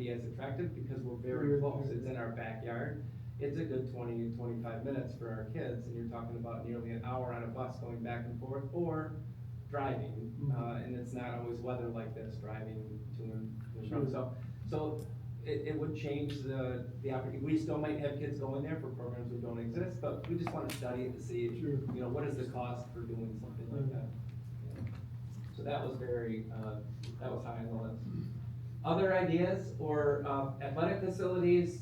be as attractive because we're very close. It's in our backyard. It's a good 20 to 25 minutes for our kids, and you're talking about nearly an hour on a bus going back and forth, or driving, and it's not always weather like this, driving to and from. So it would change the opportunity. We still might have kids going there for programs that don't exist, but we just want to study it to see, you know, what is the cost for doing something like that. Yeah. So that was that was high on the list. Other ideas or athletic facilities,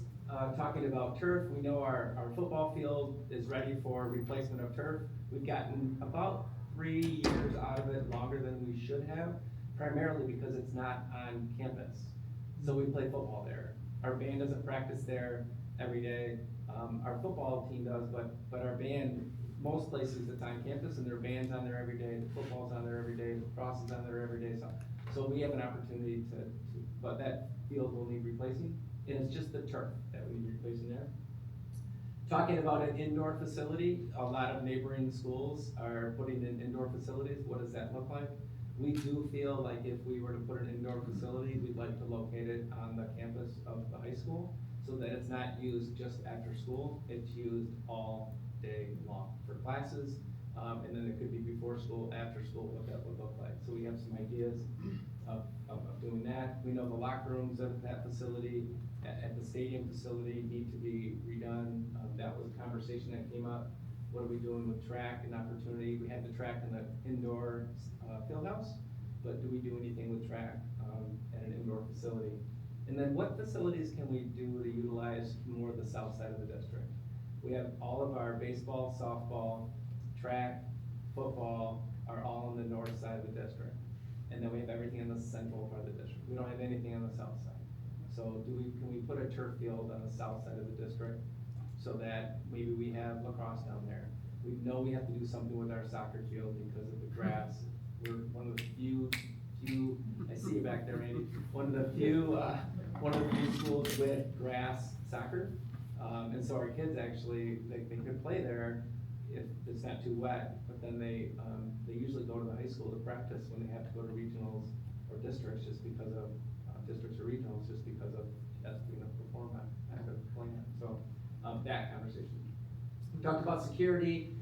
talking about turf, we know our football field is ready for replacement of turf. We've gotten about 3 years out of it, longer than we should have, primarily because it's not on campus. So we play football there. Our band doesn't practice there every day. Our football team does, but our band, most places it's on campus and their band's on there every day, the football's on there every day, the cross is on there every day. So we have an opportunity but that field will need replacing, and it's just the turf that we need replacing there. Talking about an indoor facility, a lot of neighboring schools are putting in indoor facilities. What does that look like? We do feel like if we were to put an indoor facility, we'd like to locate it on the campus of the high school so that it's not used just after school, it's used all day long for classes, and then it could be before school, after school, what that would look like. So we have some ideas of doing that. We know the locker rooms at that facility, at the stadium facility, need to be redone. That was a conversation that came up. What are we doing with track and opportunity? We have the track in the indoor field house, but do we do anything with track at an indoor facility? And then what facilities can we do to utilize more of the south side of the district? We have all of our baseball, softball, track, football are all on the north side of the district. And then we have everything in the central part of the district. We don't have anything on the south side. So can we put a turf field on the south side of the district so that maybe we have lacrosse down there? We know we have to do something with our soccer field because of the grass. We're one of the few, I see you back there, Randy, one of the few schools with grass soccer. And so our kids actually, they could play there if it's not too wet, but then they usually go to the high school to practice when they have to go to regionals or districts just because of, districts or regionals just because of that's being able to perform on after playing. So that conversation. We talked about security,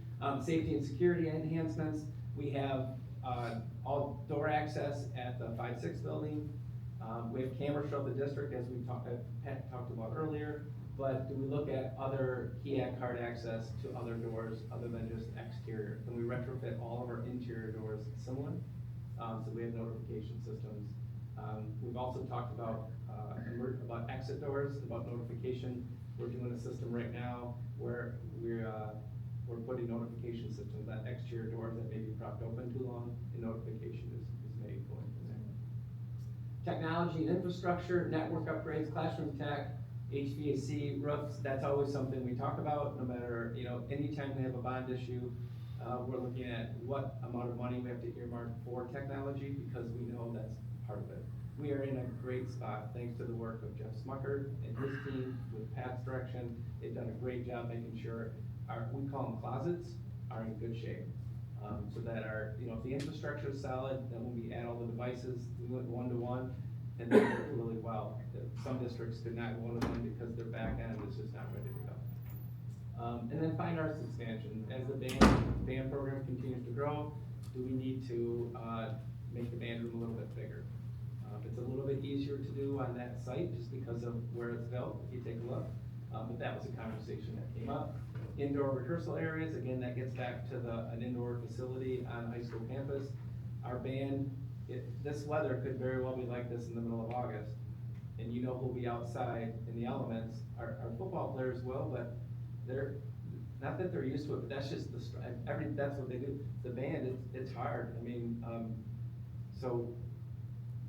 safety and security enhancements. We have all door access at the 5-6 building. We have cameras throughout the district, as we Pat talked about earlier. But do we look at other key card access to other doors other than just exterior? Can we retrofit all of our interior doors similar? So we have notification systems. We've also talked about exit doors, about notification. We're doing a system right now where we're putting notification systems on exterior doors that may be propped open too long, and notification is made going from there. Technology and infrastructure, network upgrades, classroom tech, HVAC, roofs, that's always something we talk about, no matter, anytime we have a bond issue, we're looking at what amount of money we have to earmark for technology, because we know that's part of it. We are in a great spot, thanks to the work of Jeff Smucker and his team with Pat's direction. They've done a great job making sure we call them closets, are in good shape. So that if the infrastructure is solid, then when we add all the devices, we went one-to-one, and they work really well. Some districts could not go one-to-one because their back end is just not ready to go. And then fine arts expansion. As the band program continues to grow, do we need to make the band room a little bit bigger? It's a little bit easier to do on that site just because of where it's built, if you take a look. But that was a conversation that came up. Indoor rehearsal areas, again, that gets back to an indoor facility on high school campus. Our band, this weather could very well be like this in the middle of August. And who'll be outside in the elements. Our football players will, but they're, not that they're used to it, but that's just that's what they do. The band, it's hard. I mean, so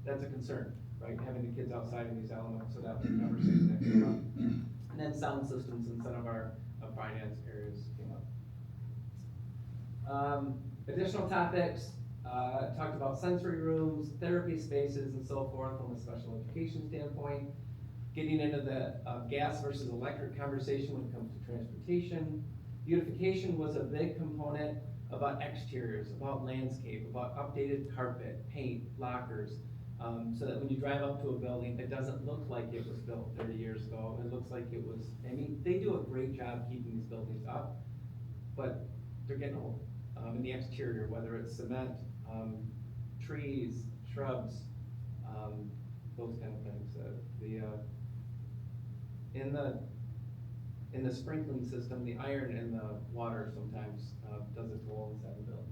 that's a concern, right? Having the kids outside in these elements, so that was a conversation that came up. And then sound systems in some of our finance areas came up. Additional topics, talked about sensory rooms, therapy spaces, and so forth from a special education standpoint. Getting into the gas versus electric conversation when it comes to transportation. Beautification was a big component about exteriors, about landscape, about updated carpet, paint, lockers. So that when you drive up to a building, it doesn't look like it was built 30 years ago. It looks like it was, I mean, they do a great job keeping these buildings up, but they're getting old. In the exterior, whether it's cement, trees, shrubs, those kind of things. In the sprinkling system, the iron in the water sometimes does its role inside the buildings.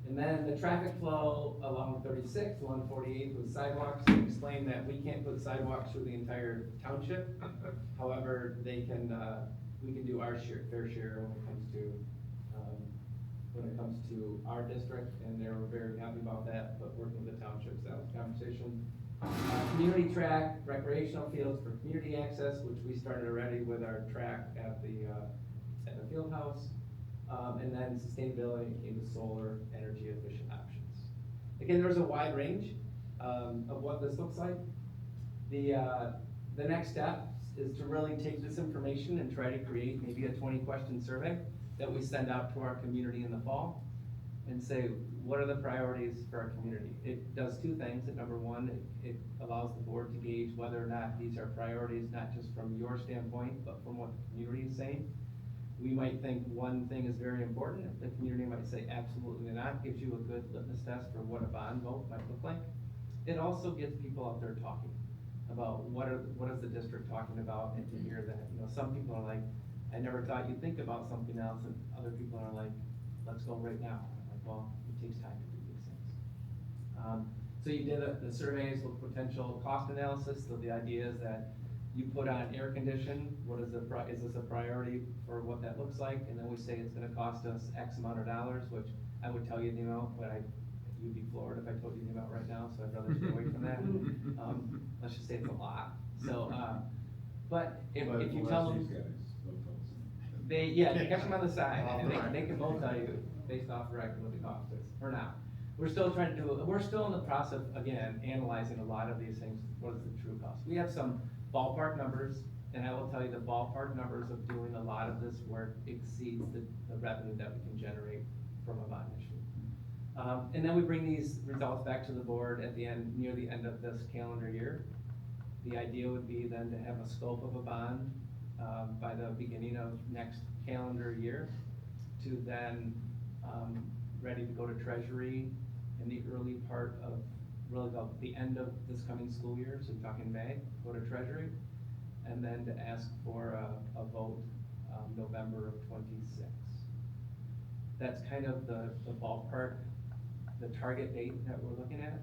And then the traffic flow along 36, 148 with sidewalks, we explained that we can't put sidewalks through the entire township. However, we can do our fair share when it comes to our district, and they were very happy about that, but working with the townships, that was a conversation. Community track, recreational fields for community access, which we started already with our track at the field house. And then sustainability came to solar energy efficient options. Again, there's a wide range of what this looks like. The next step is to really take this information and try to create maybe a 20-question survey that we send out to our community in the fall and say, what are the priorities for our community? It does two things. Number one, it allows the board to gauge whether or not these are priorities, not just from your standpoint, but from what the community is saying. We might think one thing is very important. The community might say absolutely not. Gives you a good litmus test for what a bond vote might look like. It also gets people out there talking about what is the district talking about, and to hear that, some people are like, I never thought you'd think about something else, and other people are like, let's go right now. I'm like, well, it takes time to do these things. So you did the surveys with potential cost analysis. So the idea is that you put on air condition, is this a priority for what that looks like? And then we say it's gonna cost us X amount of dollars, which I would tell you the amount, but you'd be floored if I told you the amount right now, so I'd rather stay away from that. Let's just say it's a lot. So, but if you tell them, they catch them on the side, and they can both tell you based off record what the cost is, for now. We're still trying to we're still in the process, again, analyzing a lot of these things. What is the true cost? We have some ballpark numbers, and I will tell you the ballpark numbers of doing a lot of this work exceeds the revenue that we can generate from a bond issue. And then we bring these results back to the board at the end, near the end of this calendar year. The idea would be then to have a scope of a bond by the beginning of next calendar year, to then ready to go to Treasury in the early part of really the end of this coming school year, so we're talking May, go to Treasury, and then to ask for a vote November of 26. That's kind of the ballpark, the target date that we're looking at.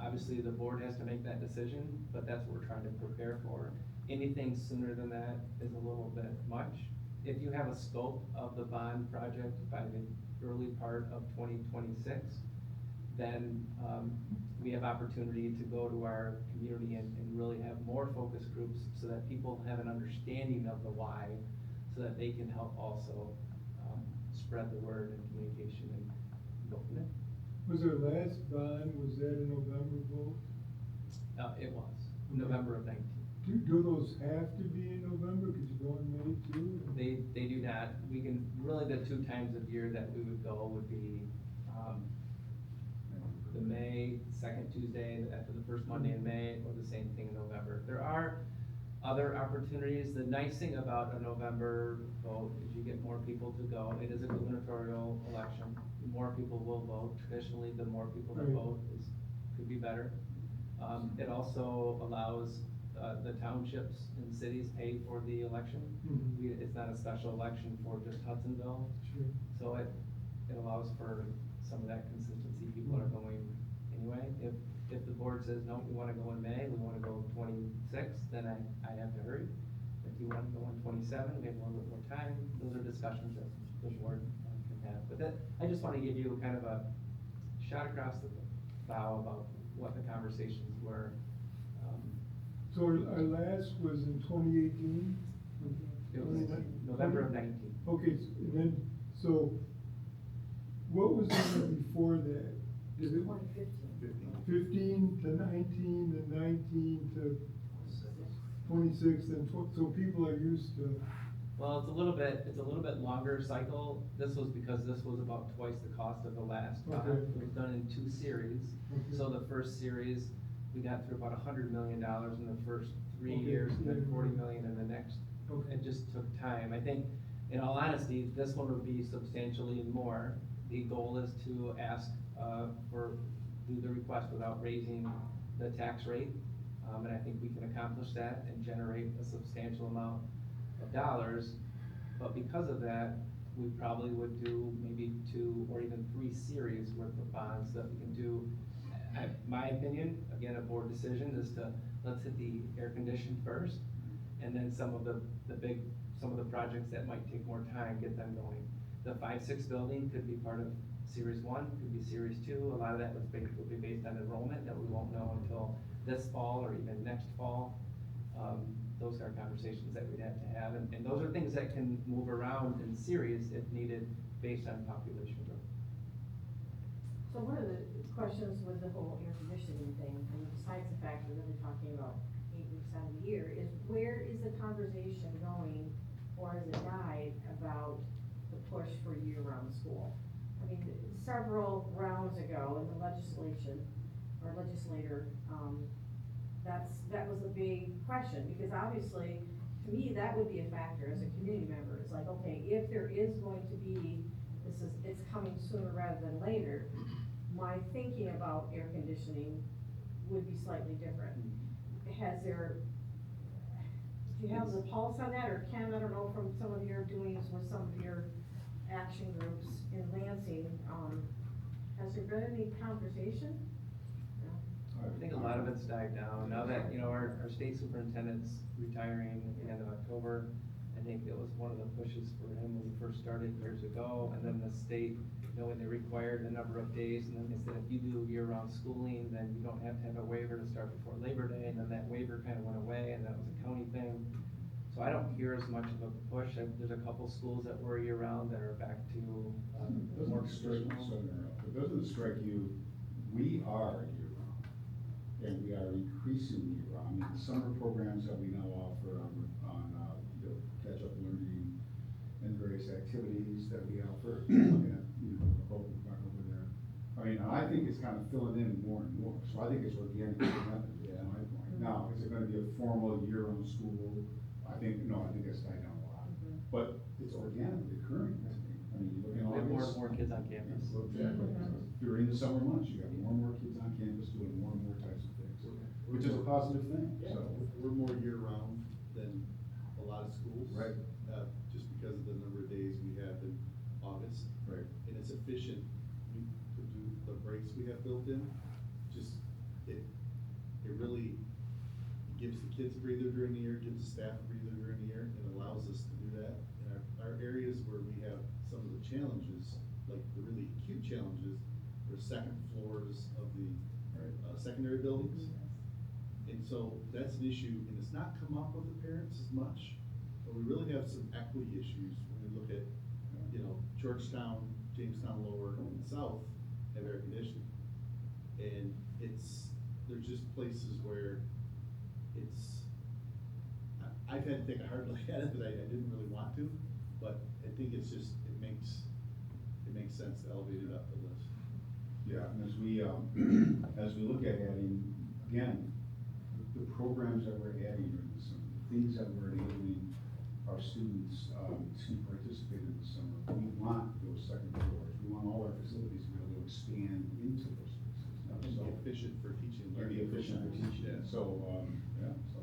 Obviously the board has to make that decision, but that's what we're trying to prepare for. Anything sooner than that is a little bit much. If you have a scope of the bond project by the early part of 2026, then we have opportunity to go to our community and really have more focus groups so that people have an understanding of the why, so that they can help also spread the word and communication and go from there. Was our last bond, was that a November vote? It was, November of 19. Do those have to be in November? Could you go in May too? They do not. We can, really the two times of year that we would go would be the May, second Tuesday after the first Monday in May, or the same thing in November. There are other opportunities. The nice thing about a November vote is you get more people to go. It is a gubernatorial election. More people will vote. Traditionally, the more people that vote could be better. It also allows the townships and cities pay for the election. Mm-hmm. It's not a special election for just Hudsonville. Sure. So it allows for some of that consistency. People are going anyway. If the board says, no, we wanna go in May, we wanna go 26, then I have to hurry. If you wanna go in 27, we have a little bit more time. Those are discussions that the board can have. But I just wanna give you kind of a shot across the bow about what the conversations were. So our last was in 2018? It was November of 19. Okay, and then, so what was there before that? Did it 15 to 19, then 19 to 26, then so people are used to. Well, it's a little bit longer cycle. This was because this was about twice the cost of the last bond. Okay. It was done in 2 series. Okay. So the first series we got through about $100 million in the first 3 Okay, years, and then yeah. 40 million in the next. Okay. It just took time. I think, in all honesty, this one would be substantially more. The goal is to ask, do the request without raising the tax rate. And I think we can accomplish that and generate a substantial amount of dollars. But because of that, we probably would do maybe 2 or even 3 series worth of bonds that we can do. My opinion, again, a board decision, is to, let's hit the air conditioning first, and then some of the projects that might take more time, get them going. The 5-6 building could be part of series 1, could be series 2. A lot of that will be based on enrollment that we won't know until this fall or even next fall. Those are conversations that we'd have to have, and those are things that can move around in series if needed based on population growth. So one of the questions with the whole air conditioning thing, and besides the fact we're really talking about 8 weeks out of the year, is where is the conversation going, or has it died, about the push for year-round school? I mean, several rounds ago in the legislator, that was a big question, because obviously, to me, that would be a factor as a community member. It's like, okay, if there is going to be, it's coming sooner rather than later, my thinking about air conditioning would be slightly different. Do you have the pulse on that, or Ken, I don't know, from some of your doings with some of your action groups in Lansing, has there been any conversation? No? I think a lot of it's died down, now that, our state superintendent's retiring at the end of October. I think it was one of the pushes for him when he first started years ago, and then the state, when they required a number of days, and then they said, if you do year-round schooling, then you don't have to have a waiver to start before Labor Day, and then that waiver kind of went away, and that was a county thing. So I don't hear as much of a push. There's a couple schools that were year-round that are back to more traditional. But doesn't it strike you, we are year-round, and we are increasingly year-round. I mean, the summer programs that we now offer on catch-up learning and various activities that we offer, looking at, the program over there. I mean, I think it's kind of filling in more and more, so I think it's organic method, my point. Now, is it gonna be a formal year-round school? I think that's died down a lot. But it's organically occurring, I think. I mean, you look in We have more and August. more kids on campus. Exactly. During the summer months, you got more and more kids on campus doing more and more types of things, which is a positive thing, so. We're more year-round than a lot of schools. Right. Just because of the number of days we have in August. Right. And it's efficient to do the breaks we have built in. It really gives the kids a breather during the year, gives the staff a breather during the year, and allows us to do that. In our areas where we have some of the challenges, like the really acute challenges, are second floors of the secondary buildings. And so that's an issue, and it's not come up with the parents as much, but we really have some equity issues when we look at, Georgetown, Jamestown Lower, and South have air conditioning. And there's just places where I've had to take a hard look at it, but I didn't really want to, but I think it makes sense to elevate it up the list. Yeah, and as we look at adding, again, the programs that we're adding during the summer, the things that we're enabling our students to participate in the summer, we want those second floors. We want all our facilities to be able to expand into those spaces. And be efficient for teaching. And be efficient for teaching. Yeah. So,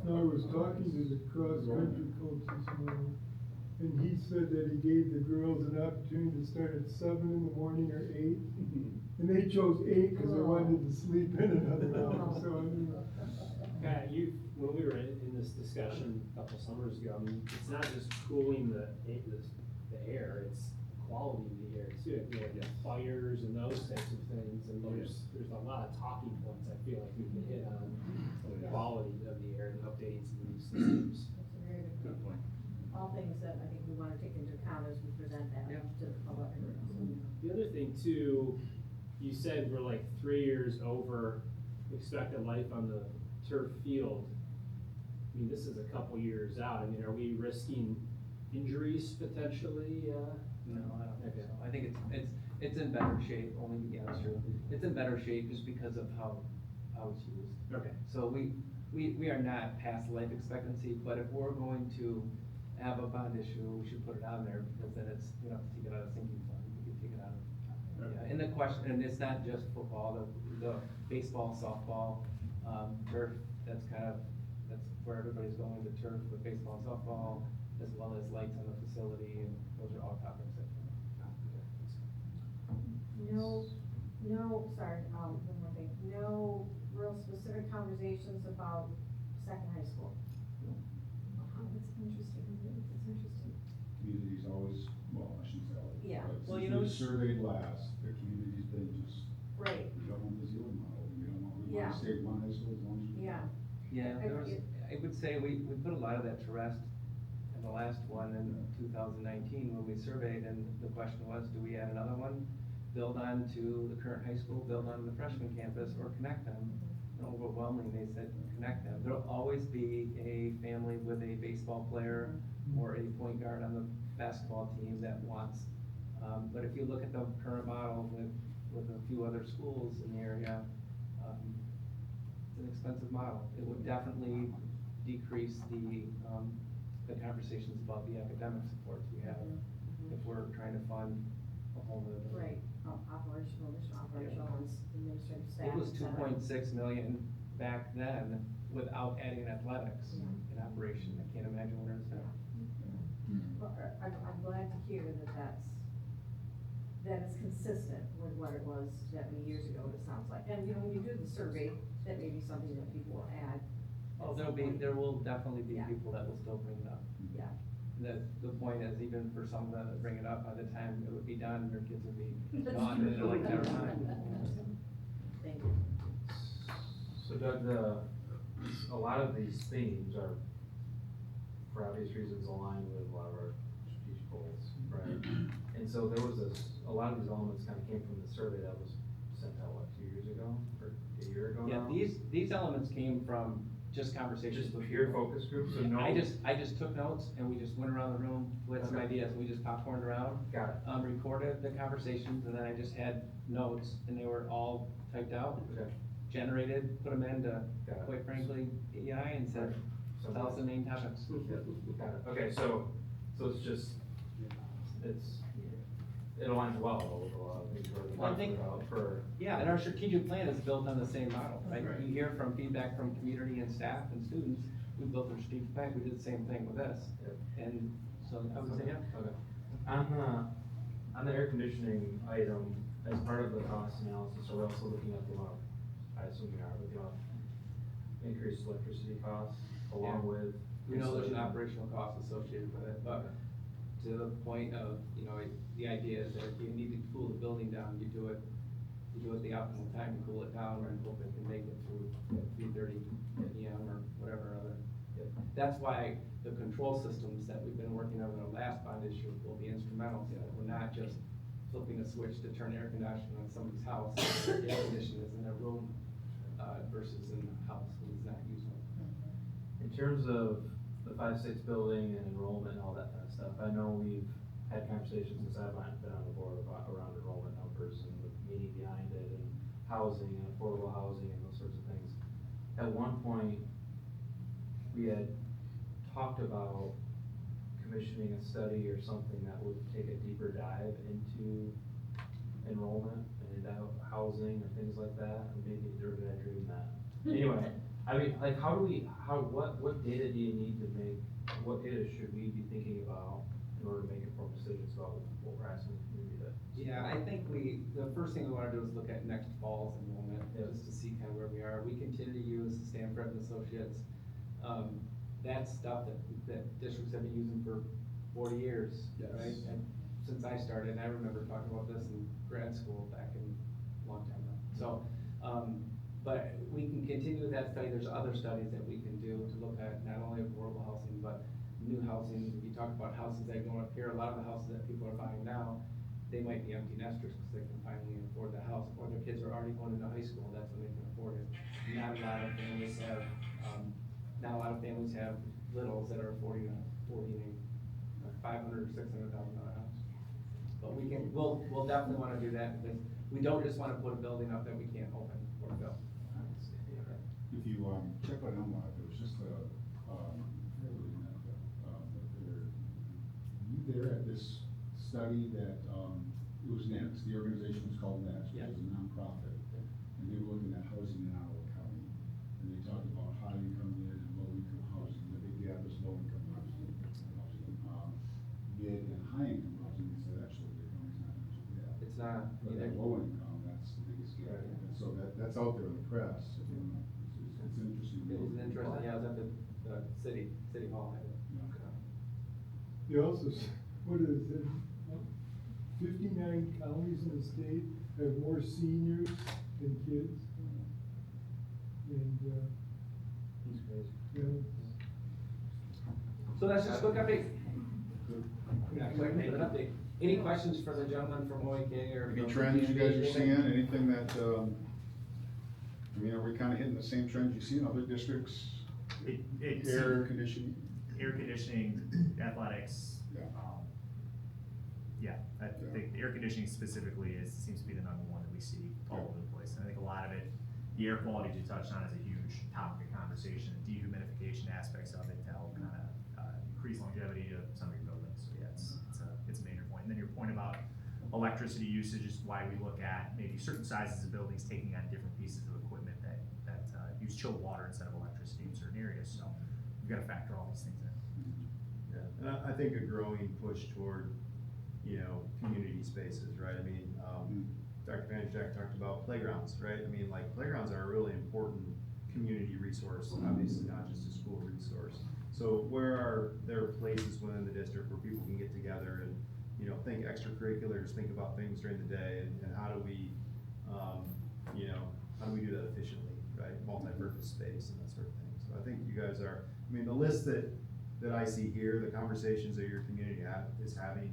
I was talking to the cross-country coach this morning, and he said that he gave the girls an opportunity to start at 7 in the morning or 8, and they chose 8 because they wanted to sleep in another hour, so I mean. When we were in this discussion a couple summers ago, I mean, it's not just cooling the air, it's the quality of the air too. Fires and those types of things, and there's a lot of talking points I feel like we can hit on the quality of the air and updating some of these systems. That's a very good point. All things that I think we wanna take into account as we present that to the public. The other thing too, you said we're like 3 years over expected life on the turf field. I mean, this is a couple years out. I mean, are we risking injuries potentially? No, I don't think so. I think it's in better shape, only to be honest with you. It's in better shape just because of how how it's used. Okay. So we are not past life expectancy, but if we're going to have a bond issue, we should put it on there, because then it's, you know, take it out of sinking fund, we can take it out of. Yeah, and the question, and it's not just football, the baseball, softball, turf, that's where everybody's going, the turf with baseball and softball, as well as lights on the facility, and those are all topics that come up. Sorry, one more thing, no real specific conversations about second high school. Oh, that's interesting, that's interesting. Community's always, well, I shouldn't say always. Yeah. but Well, since you know, we surveyed last, the community's been just, Right, we don't want the zero model, we don't want, we Yeah. want to stay one high school as long as we can. yeah. Yeah, I would say we put a lot of that to rest in the last one in 2019 when we surveyed, and the question was, do we add another one? Build on to the current high school, build on the freshman campus, or connect them? And overwhelmingly, they said connect them. There'll always be a family with a baseball player or a point guard on the basketball team that wants. But if you look at the current model with a few other schools in the area, it's an expensive model. It would definitely decrease the conversations about the academic supports we have if we're trying to fund a whole other building. Right, operational, and administrative staff. It was et two cetera. point six million back then without adding athletics Yeah. in operation. I can't imagine where it's now. Well, I'm glad to hear that it's consistent with what it was that many years ago, it sounds like. And, you know, when you do the survey, that may be something that people will add. Oh, at some point. there will definitely be Yeah. people that will still bring it up. Yeah, The point is, even for some of them that bring it up, by the time it would be done, their kids would be gone, and they're like, never mind. thank you. So Doug, a lot of these themes are, for obvious reasons, aligned with a lot of our strategic goals, right? And so there was a lot of these elements kind of came from the survey that was sent out, what, 2 years ago, or a year ago Yeah, now? these elements came from just conversations Just with pure people. focus groups, so no? I just took notes, and we just went around the room with some Okay. ideas, and we just popcorned around. Got it. Recorded the conversations, and then I just had notes, and they were all typed out, Okay. generated, put them into, Got it. quite frankly, AEI, and said, So- tell us the main topics. Got it, okay, so it's just, it aligns well with a lot of things we're Well, I talking think- about for. Yeah, and our strategic plan is built on the same model, right? Right. You hear from feedback from community and staff and students, we built our strategic plan, we did the same thing with this. Yep. And so I would say, yeah. Okay. On the air conditioning item, as part of the cost analysis, are we also looking at the amount of, I assume we are, but the amount of increased electricity costs along Yeah. with? We know there's an installation? operational cost associated with it, but to the point of, you know, the idea is that if you need to cool the building down, you do it the optimal time to cool it down, and hope it can make it through 3:30 PM or whatever other. Yep. That's why the control systems that we've been working on in the last bond issue will be instrumental, so that we're not just flipping a switch to turn air conditioning on somebody's house. The air conditioning is in their room, versus in the house when it's not used. In terms of the 5-6 building and enrollment and all that kind of stuff, I know we've had conversations since I've been on the board about, around enrollment numbers and the meaning behind it and housing and affordable housing and those sorts of things. At one point, we had talked about commissioning a study or something that would take a deeper dive into enrollment and into housing or things like that, or maybe, or did I dream that? Anyway, I mean, like, what data do you need to make, what data should we be thinking about in order to make informed decisions about what we're asking the community to? Yeah, I think the first thing we wanna do is look at next fall's enrollment, just to see kind of where we are. We continue to use Stanford and Associates. That's stuff that districts have been using for 40 years, Yes. right? And since I started, I remember talking about this in grad school back in a long time ago. So, but we can continue with that study. There's other studies that we can do to look at not only affordable housing, but new housing. If you talk about houses that go up here, a lot of the houses that people are buying now, they might be empty nesters because they can finally afford the house, or their kids are already going into high school, that's when they can afford it. Not a lot of families have littles that are affording a $500,000 or $600,000 house. But we'll definitely wanna do that, because we don't just wanna put a building up that we can't open or build. if you, check out Enrollment, there was just a, where were we at? You there at this study that, it was NEXT, the organization was called NEXT, Yeah. it was a nonprofit. And they were looking at housing in Ottawa County, and they talked about high income and low income housing, the big gap is low income housing. Mid and high income housing, they said actually the county's not much of that. It's not, But either. that low income, that's the biggest gap, Right. and so that's out there in the press, you know, it's interesting. It was interesting, yeah, I was at the city hall. Yeah. They also, what is it, 59 counties in the state have more seniors than kids. And, He's crazy. yeah. So that's just a quick update. Yeah, quick update. Any questions for the gentleman from OAK or? Any from trends you guys are DMV? seeing, anything that, I mean, are we kinda hitting the same trends you see in other districts? It's Air conditioning? air conditioning, athletics. Yeah. Yeah, I think the air conditioning specifically seems to be the number one that we see all over the place. And I think a lot of it, the air quality you touched on is a huge topic of conversation, the dehumidification aspects of it to help kind of increase longevity of some of your buildings. So yeah, it's a major point. And then your point about electricity usage is why we look at maybe certain sizes of buildings taking on different pieces of equipment that use chilled water instead of electricity in certain areas. So we've got to factor all these things in. Yeah, and I think a growing push toward, community spaces, right? I mean, Dr. Jack talked about playgrounds, right? I mean, like, playgrounds are a really important community resource, obviously not just a school resource. So where are there places within the district where people can get together and, think extracurriculars, think about things during the day, and how do we, how do we do that efficiently, right? Multi-purpose space and that sort of thing. So I think you guys are, the list that I see here, the conversations that your community is having,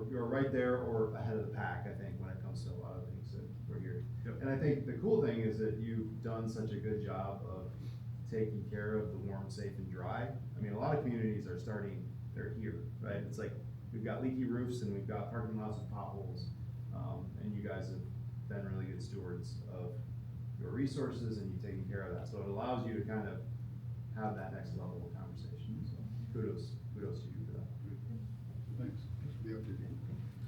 you're right there or ahead of the pack, I think, when it comes to a lot of things that we're hearing. Yep. And I think the cool thing is that you've done such a good job of taking care of the warm, safe, and dry. A lot of communities are starting, they're here, right? It's like, we've got leaky roofs and we've got parking lots with potholes, and you guys have been really good stewards of your resources and you've taken care of that. So it allows you to kind of have that next level of conversation, so kudos to you for that. Thanks for the update.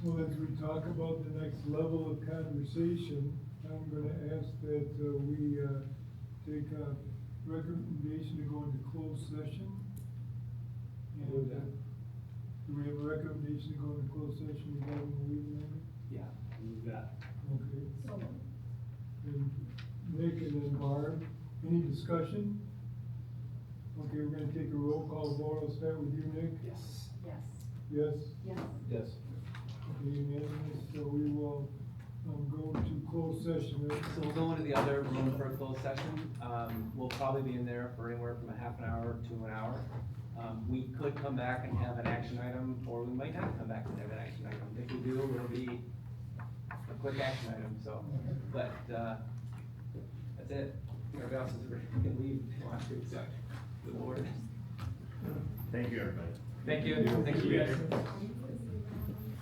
Well, as we talk about the next level of conversation, I'm gonna ask that we take a recommendation to go into closed session. And, Move that. do we have a recommendation to go into closed session regarding the legal matter? Yeah. Move that. Okay. So, And Nick and then Barb, any discussion? Okay, we're gonna take a roll call vote. I'll start with you, Nick. Yes. yes, Yes? yes. Yes. Okay, unanimous, so we will, go to closed session, right? So we'll go into the other room for a closed session. We'll probably be in there for anywhere from a half an hour to an hour. We could come back and have an action item, or we might not come back and have an action item. If we do, it'll be a quick action item, so, but, that's it. Everybody else is ready to leave, if they want to, so, the board. Thank you, everybody. Thank you. Thank you.